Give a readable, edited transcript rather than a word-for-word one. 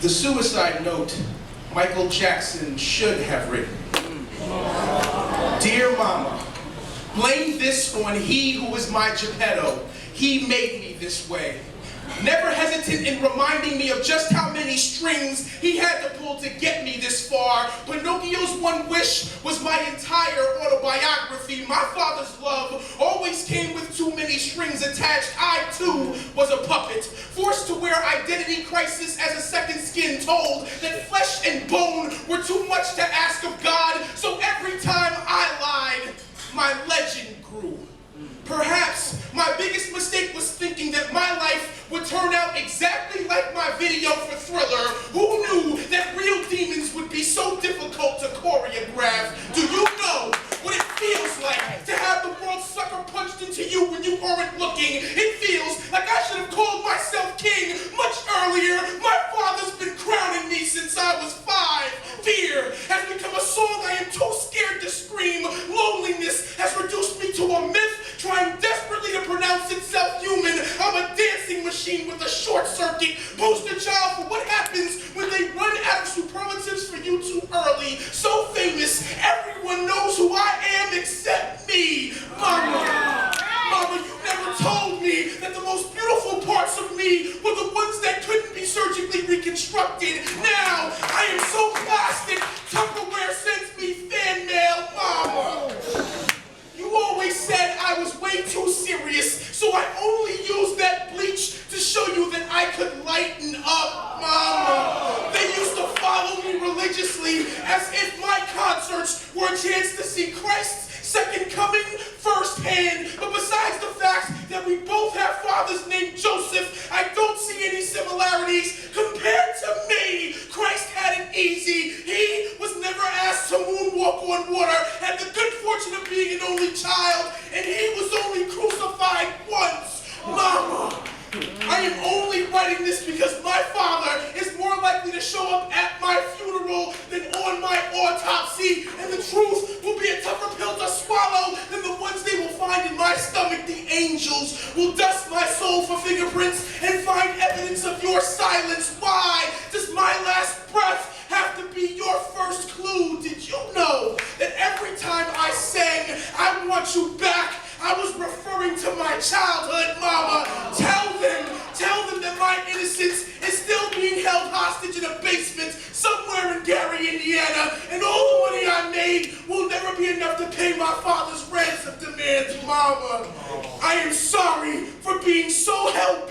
The suicide note Michael Jackson should have written. Dear Mama, blame this on he who is my Geppetto. He made me this way. Never hesitant in reminding me of just how many strings he had to pull to get me this far. Pinocchio's one wish was my entire autobiography. My father's love always came with too many strings attached. I too was a puppet, forced to wear identity crisis as a second skin, told that flesh and bone were too much to ask of God. So every time I lied, my legend grew. Perhaps my biggest mistake was thinking that my life would turn out exactly like my video for Thriller. Who knew that real demons would be so difficult to choreograph? Do you know what it feels like to have the world sucker punched into you when you aren't looking? It feels like I should have called myself king much earlier. My father's been crowning me since I was 5. Fear has become a song I am too scared to scream. Loneliness has reduced me to a myth, trying desperately to pronounce itself human. I'm a dancing machine with a short circuit. Poster child for what happens when they run out of superlatives for you too early. So famous, everyone knows who I am except me. Mama, Mama, you never told me that the most beautiful parts of me were the ones that couldn't be surgically reconstructed. Now, I am so plastic, Tupperware sends me fan mail. Mama, you always said I was way too serious, so I only used that bleach to show you that I could lighten up, Mama. They used to follow me religiously as if my concerts were a chance to see Christ's second coming firsthand. But besides the fact that we both have fathers named Joseph, I don't see any similarities. Compared to me, Christ had it easy. He was never asked to moonwalk on water, had the good fortune of being an only child, and he was only crucified once. Mama, I am only writing this because my father is more likely to show up at my funeral than on my autopsy, and the truth will be a tougher pill to swallow than the ones they will find in my stomach. The angels will dust my soul for fingerprints and find evidence of your silence. Why does my last breath have to be your first clue? Did you know that every time I sang, I want you back, I was referring to my childhood? Mama, tell them that my innocence is still being held hostage in a basement somewhere in Gary, Indiana, and all the money I made will never be enough to pay my father's ransom demands. Mama, I am sorry for being so hell-bent